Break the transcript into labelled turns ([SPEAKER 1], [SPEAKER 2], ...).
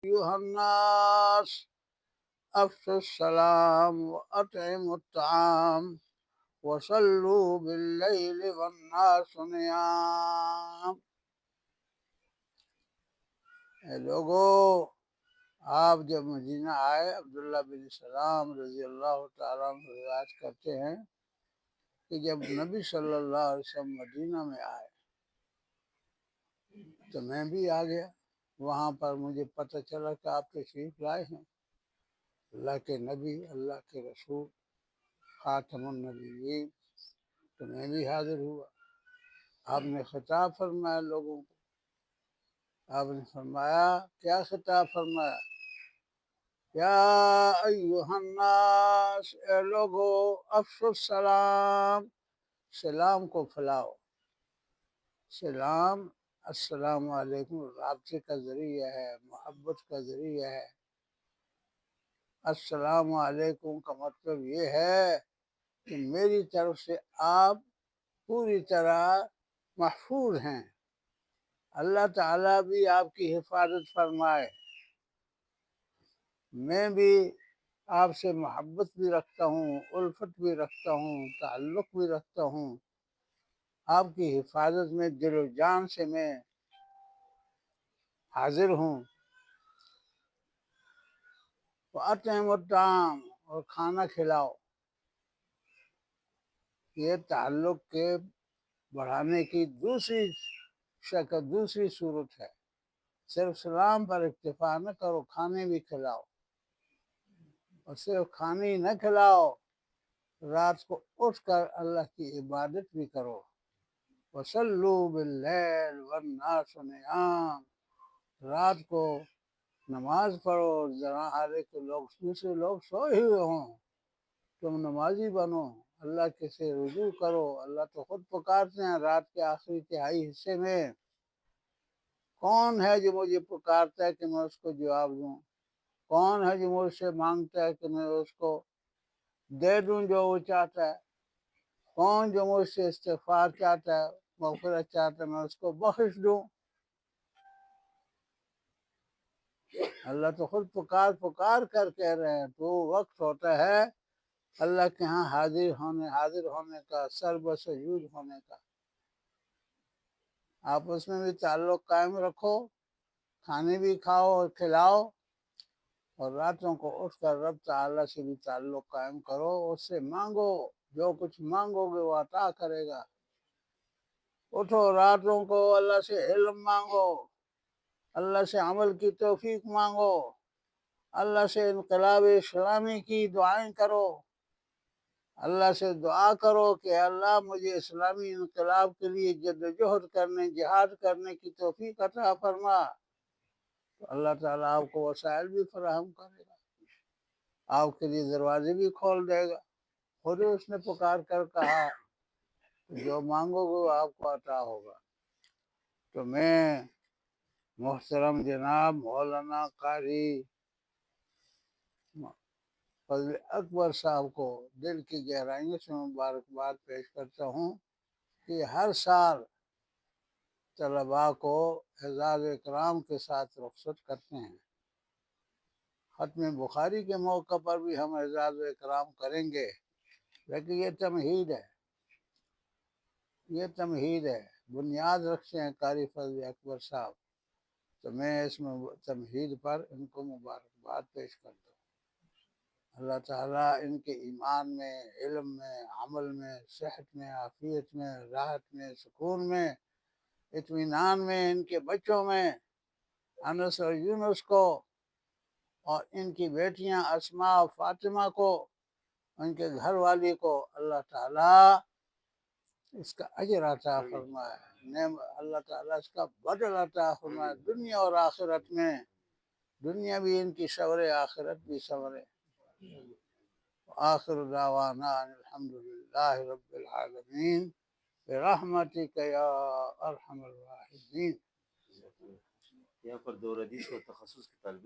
[SPEAKER 1] أيها الناس أفشوا السلام وأطعموا الطعام وصلوا بالليل والناس نيام. اے لوگو، آپ جب مدینہ آئے، عبداللہ بن سلام رضی اللہ تعالیٰ عنہ روایت کرتے ہیں کہ جب نبی صلی اللہ علیہ وسلم مدینہ میں آئے تو میں بھی آ گیا۔ وہاں پر مجھے پتہ چلا کہ آپ تشریف لائے ہیں، اللہ کے نبی، اللہ کے رسول، خاتم النبیین، تو میں بھی حاضر ہوا۔ آپ نے خطاب فرمایا لوگوں کو، آپ نے فرمایا، کیا خطاب فرمایا؟ یا ایہا الناس، اے لوگو، افشوا السلام، سلام کو پھیلاؤ۔ سلام، السلام علیکم، رابطے کا ذریعہ ہے، محبت کا ذریعہ ہے۔ السلام علیکم کا مطلب یہ ہے کہ میری طرف سے آپ پوری طرح محفوظ ہیں، اللہ تعالیٰ بھی آپ کی حفاظت فرمائے، میں بھی آپ سے محبت بھی رکھتا ہوں، الفت بھی رکھتا ہوں، تعلق بھی رکھتا ہوں، آپ کی حفاظت میں دل و جان سے میں حاضر ہوں۔ وَأَطْعِمُوا الطَّعَامَ، اور کھانا کھلاؤ۔ یہ تعلق کے بڑھانے کی دوسری شکل، دوسری صورت ہے۔ صرف سلام پر اکتفا نہ کرو، کھانے بھی کھلاؤ، اور صرف کھانے ہی نہ کھلاؤ، رات کو اٹھ کر اللہ کی عبادت بھی کرو۔ وَصَلُّوا بِاللَّيْلِ وَالنَّاسُ نِيَامٌ، رات کو نماز پڑھو، ذرا حالے کہ دوسرے لوگ سوئے ہوئے ہوں، تم نمازی بنو، اللہ کے سے رجوع کرو۔ اللہ تو خود پکارتے ہیں رات کے آخری تہائی حصے میں، کون ہے جو مجھے پکارتا ہے کہ میں اس کو جواب دوں؟ کون ہے جو مجھ سے مانگتا ہے کہ میں اس کو دے دوں جو وہ چاہتا ہے؟ کون جو مجھ سے استغفار چاہتا ہے، مغفرت چاہتا ہے، میں اس کو بخش دوں؟ اللہ تو خود پکار پکار کر کہہ رہے ہیں۔ تو وقت ہوتا ہے اللہ کے ہاں حاضر ہونے کا، سر بسجود ہونے کا۔ آپ اس میں بھی تعلق قائم رکھو، کھانے بھی کھاؤ اور کھلاؤ، اور راتوں کو اٹھ کر رب تعالیٰ سے بھی تعلق قائم کرو، اس سے مانگو، جو کچھ مانگو گے وہ عطا کرے گا۔ اٹھو راتوں کو اللہ سے علم مانگو، اللہ سے عمل کی توفیق مانگو، اللہ سے انقلاب اسلامی کی دعائیں کرو، اللہ سے دعا کرو کہ اللہ مجھے اسلامی انقلاب کے لیے جدوجہد کرنے، جہاد کرنے کی توفیق عطا فرما۔ تو اللہ تعالیٰ آپ کو وسائل بھی فراہم کرے گا، آپ کے لیے دروازے بھی کھول دے گا۔ خود اس نے پکار کر کہا جو مانگو گے وہ آپ کو عطا ہوگا۔ تو میں محترم جناب مولانا قاری فضل اکبر صاحب کو دل کی گہرائیوں سے مبارکباد پیش کرتا ہوں کہ ہر سال طلباء کو اعزاز و اکرام کے ساتھ رخصت کرتے ہیں۔ ختم بخاری کے موقع پر بھی ہم اعزاز و اکرام کریں گے، لیکن یہ تمہید ہے، یہ تمہید ہے، بنیاد رکھتے ہیں قاری فضل اکبر صاحب، تو میں اس میں تمہید پر ان کو مبارکباد پیش کرتا ہوں۔ اللہ تعالیٰ ان کے ایمان میں، علم میں، عمل میں، صحت میں، عافیت میں، راحت میں، سکون میں، اطمینان میں، ان کے بچوں میں انس اور یونس کو، اور ان کی بیٹیاں اسماء و فاطمہ کو، ان کے گھر والی کو اللہ تعالیٰ اس کا اجر عطا فرمائے، اللہ تعالیٰ اس کا بدل عطا فرمائے دنیا اور آخرت میں، دنیا بھی ان کی سورے، آخرت بھی سورے۔ آخر دعوانا ان الحمدللہ رب العالمین برحمتک یا ارحم الراحمین۔
[SPEAKER 2] یہاں پر دو ردیف و تخصص کے طالب